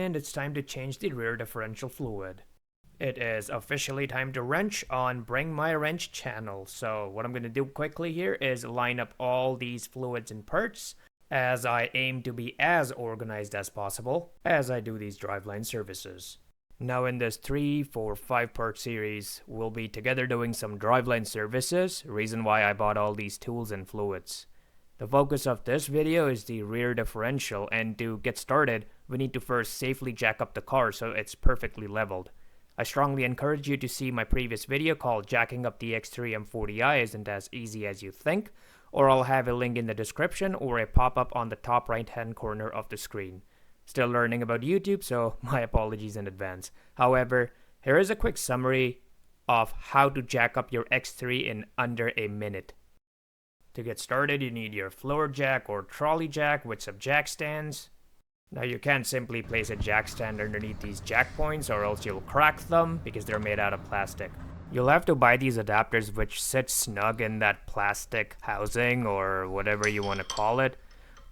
and it's time to change the rear differential fluid. It is officially time to wrench on Bring My Wrench channel. So what I'm going to do quickly here is line up all these fluids and parts, as I aim to be as organized as possible as I do these driveline services. Now in this 3, 4, 5 part series, we'll be together doing some driveline services, reason why I bought all these tools and fluids. The focus of this video is the rear differential, and to get started, we need to first safely jack up the car so it's perfectly leveled. I strongly encourage you to see my previous video called Jacking Up the X3 M40i Isn't As Easy As You Think, or I'll have a link in the description or a pop-up on the top right hand corner of the screen. Still learning about YouTube, so my apologies in advance. However, here is a quick summary of how to jack up your X3 in under a minute. To get started, you need your floor jack or trolley jack with some jack stands. Now you can't simply place a jack stand underneath these jack points or else you'll crack them because they're made out of plastic. You'll have to buy these adapters which sit snug in that plastic housing or whatever you want to call it.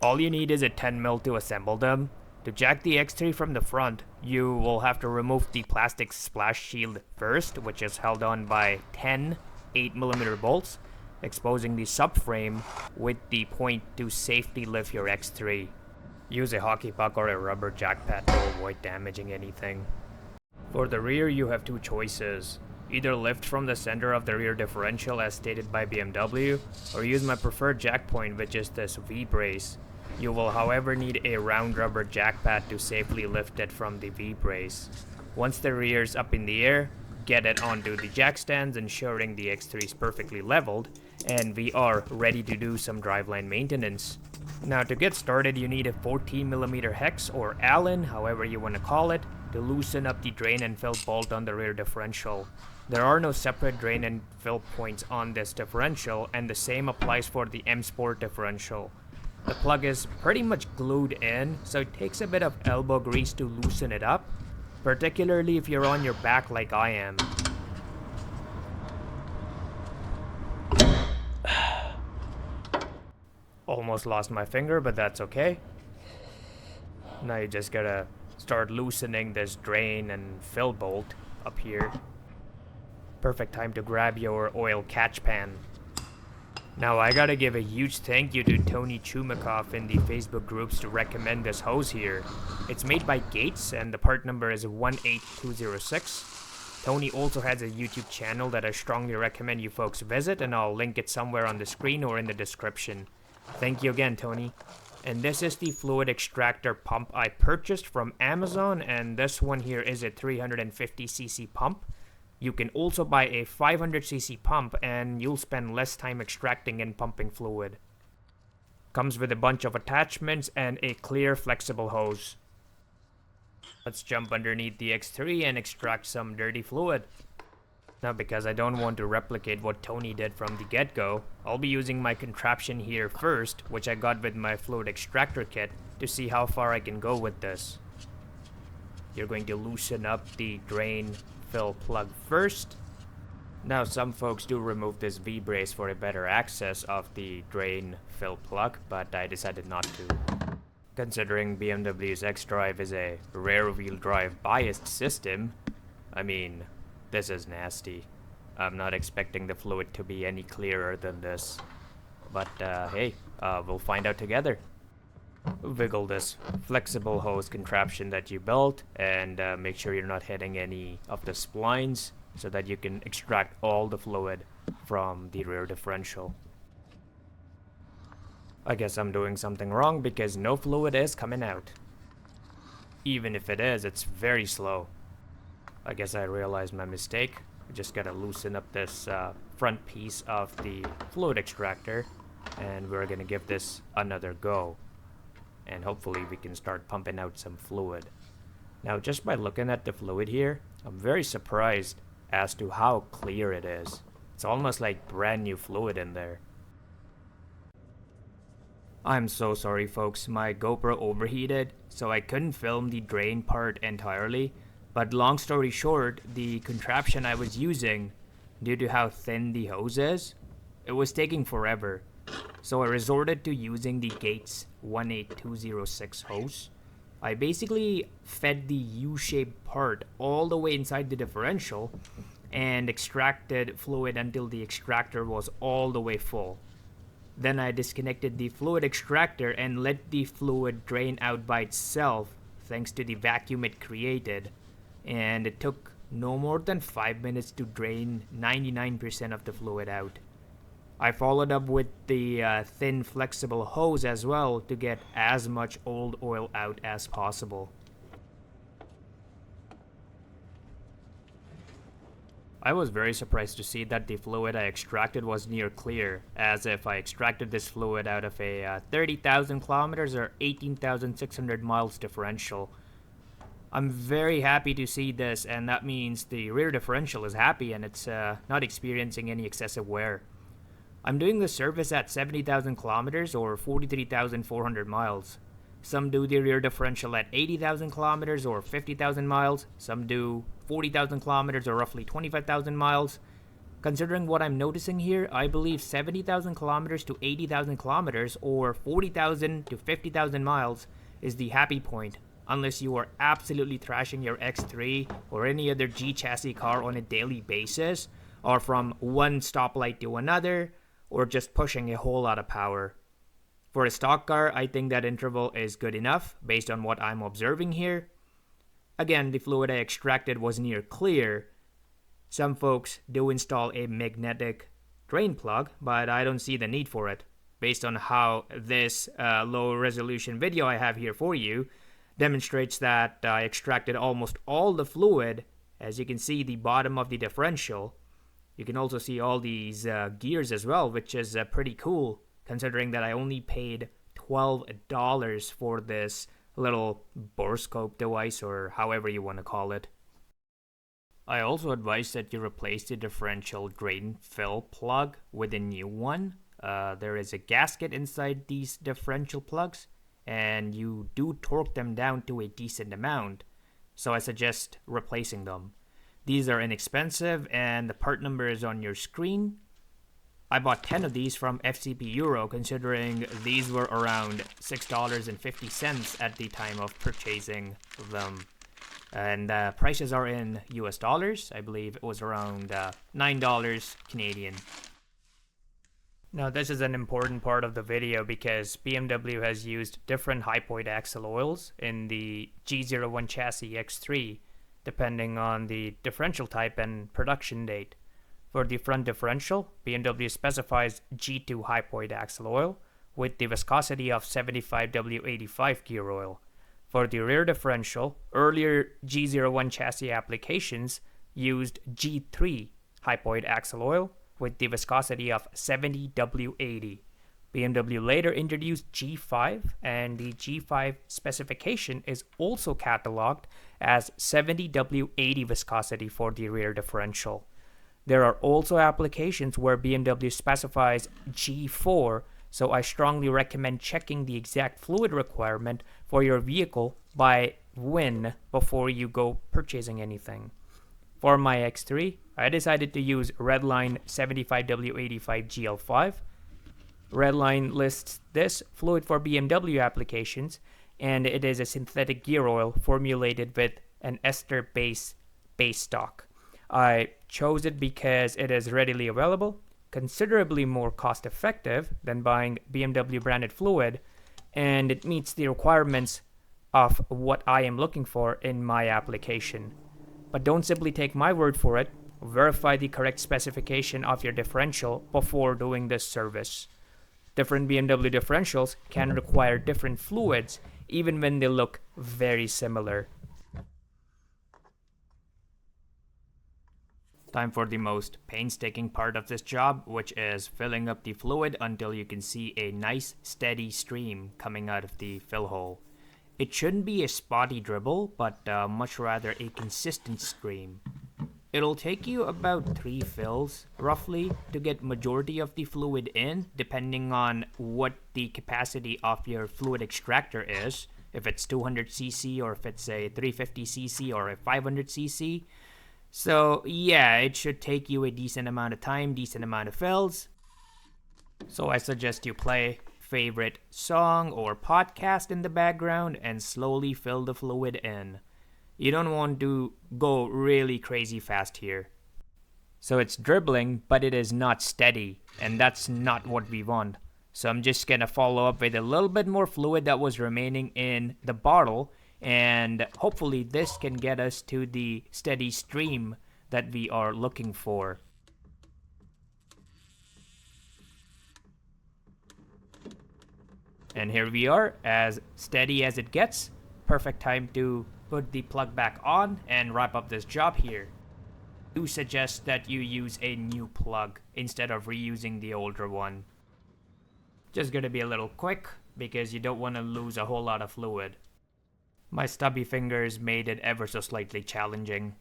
All you need is a 10mm to assemble them. To jack the X3 from the front, you will have to remove the plastic splash shield first, which is held on by 10 8mm bolts, exposing the subframe with the point to safely lift your X3. Use a hockey puck or a rubber jack pad to avoid damaging anything. For the rear, you have two choices. Either lift from the center of the rear differential as stated by BMW, or use my preferred jack point, which is this V-brace. You will however need a round rubber jack pad to safely lift it from the V-brace. Once the rear is up in the air, get it onto the jack stands, ensuring the X3 is perfectly leveled, and we are ready to do some driveline maintenance. Now to get started, you need a 14mm hex or Allen, however you want to call it, to loosen up the drain and fill bolt on the rear differential. There are no separate drain and fill points on this differential, and the same applies for the M Sport differential. The plug is pretty much glued in, so it takes a bit of elbow grease to loosen it up, particularly if you're on your back like I am. Almost lost my finger, but that's okay. Now you just gotta start loosening this drain and fill bolt up here. Perfect time to grab your oil catch pan. Now I gotta give a huge thank you to Tony Chumikov in the Facebook groups to recommend this hose here. It's made by Gates and the part number is 18206. Tony also has a YouTube channel that I strongly recommend you folks visit, and I'll link it somewhere on the screen or in the description. Thank you again, Tony. And this is the fluid extractor pump I purchased from Amazon, and this one here is a 350cc pump. You can also buy a 500cc pump and you'll spend less time extracting and pumping fluid. Comes with a bunch of attachments and a clear flexible hose. Let's jump underneath the X3 and extract some dirty fluid. Now because I don't want to replicate what Tony did from the get-go, I'll be using my contraption here first, which I got with my fluid extractor kit, to see how far I can go with this. You're going to loosen up the drain fill plug first. Now some folks do remove this V-brace for a better access of the drain fill plug, but I decided not to. Considering BMW's X-Drive is a rear-wheel drive biased system, I mean, this is nasty. I'm not expecting the fluid to be any clearer than this. But hey, we'll find out together. Wiggle this flexible hose contraption that you built and make sure you're not hitting any of the splines so that you can extract all the fluid from the rear differential. I guess I'm doing something wrong because no fluid is coming out. Even if it is, it's very slow. I guess I realized my mistake. I just gotta loosen up this front piece of the fluid extractor, and we're gonna give this another go. And hopefully we can start pumping out some fluid. Now just by looking at the fluid here, I'm very surprised as to how clear it is. It's almost like brand new fluid in there. I'm so sorry folks, my GoPro overheated, so I couldn't film the drain part entirely. But long story short, the contraption I was using, due to how thin the hose is, it was taking forever. So I resorted to using the Gates 18206 hose. I basically fed the U-shaped part all the way inside the differential and extracted fluid until the extractor was all the way full. Then I disconnected the fluid extractor and let the fluid drain out by itself thanks to the vacuum it created, and it took no more than 5 minutes to drain 99% of the fluid out. I followed up with the thin flexible hose as well to get as much old oil out as possible. I was very surprised to see that the fluid I extracted was near clear, as if I extracted this fluid out of a 30,000 kilometers or 18,600 miles differential. I'm very happy to see this, and that means the rear differential is happy and it's not experiencing any excessive wear. I'm doing the service at 70,000 kilometers or 43,400 miles. Some do the rear differential at 80,000 kilometers or 50,000 miles. Some do 40,000 kilometers or roughly 25,000 miles. Considering what I'm noticing here, I believe 70,000 kilometers to 80,000 kilometers or 40,000 to 50,000 miles is the happy point, unless you are absolutely thrashing your X3 or any other G chassis car on a daily basis, or from one stoplight to another, or just pushing a whole lot of power. For a stock car, I think that interval is good enough based on what I'm observing here. Again, the fluid I extracted was near clear. Some folks do install a magnetic drain plug, but I don't see the need for it, based on how this low resolution video I have here for you demonstrates that I extracted almost all the fluid. As you can see, the bottom of the differential. You can also see all these gears as well, which is pretty cool, considering that I only paid $12 for this little Borescope device, or however you want to call it. I also advise that you replace the differential drain fill plug with a new one. There is a gasket inside these differential plugs, and you do torque them down to a decent amount, so I suggest replacing them. These are inexpensive, and the part number is on your screen. I bought 10 of these from FCP Euro, considering these were around $6.50 at the time of purchasing them. And prices are in US dollars. I believe it was around $9 Canadian. Now this is an important part of the video because BMW has used different high point axle oils in the G01 chassis X3, depending on the differential type and production date. For the front differential, BMW specifies G2 high point axle oil with the viscosity of 75W85 gear oil. For the rear differential, earlier G01 chassis applications used G3 high point axle oil with the viscosity of 70W80. BMW later introduced G5, and the G5 specification is also cataloged as 70W80 viscosity for the rear differential. There are also applications where BMW specifies G4, so I strongly recommend checking the exact fluid requirement for your vehicle by VIN before you go purchasing anything. For my X3, I decided to use Redline 75W85 GL5. Redline lists this fluid for BMW applications, and it is a synthetic gear oil formulated with an ester base stock. I chose it because it is readily available, considerably more cost effective than buying BMW branded fluid, and it meets the requirements of what I am looking for in my application. But don't simply take my word for it. Verify the correct specification of your differential before doing this service. Different BMW differentials can require different fluids even when they look very similar. Time for the most painstaking part of this job, which is filling up the fluid until you can see a nice steady stream coming out of the fill hole. It shouldn't be a spotty dribble, but much rather a consistent stream. It'll take you about 3 fills, roughly, to get majority of the fluid in, depending on what the capacity of your fluid extractor is, if it's 200cc or if it's a 350cc or a 500cc. So yeah, it should take you a decent amount of time, decent amount of fills. So I suggest you play favorite song or podcast in the background and slowly fill the fluid in. You don't want to go really crazy fast here. So it's dribbling, but it is not steady, and that's not what we want. So I'm just gonna follow up with a little bit more fluid that was remaining in the bottle, and hopefully this can get us to the steady stream that we are looking for. And here we are, as steady as it gets. Perfect time to put the plug back on and wrap up this job here. I do suggest that you use a new plug instead of reusing the older one. Just gonna be a little quick because you don't want to lose a whole lot of fluid. My stubby fingers made it ever so slightly challenging.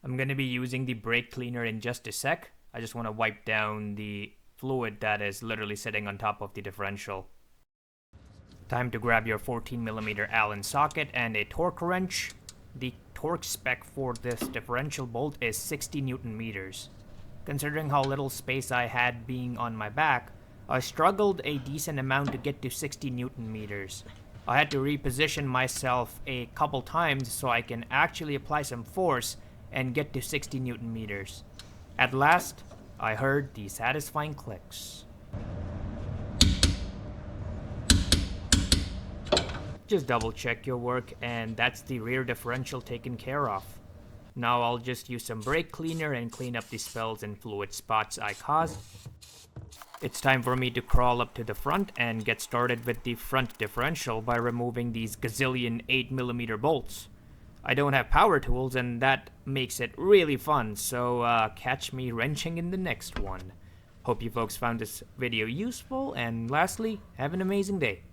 I'm gonna be using the brake cleaner in just a sec. I just want to wipe down the fluid that is literally sitting on top of the differential. Time to grab your 14mm Allen socket and a torque wrench. The torque spec for this differential bolt is 60 Newton meters. Considering how little space I had being on my back, I struggled a decent amount to get to 60 Newton meters. I had to reposition myself a couple times so I can actually apply some force and get to 60 Newton meters. At last, I heard the satisfying clicks. Just double check your work, and that's the rear differential taken care of. Now I'll just use some brake cleaner and clean up the spills and fluid spots I caused. It's time for me to crawl up to the front and get started with the front differential by removing these gazillion 8mm bolts. I don't have power tools, and that makes it really fun, so catch me wrenching in the next one. Hope you folks found this video useful, and lastly, have an amazing day.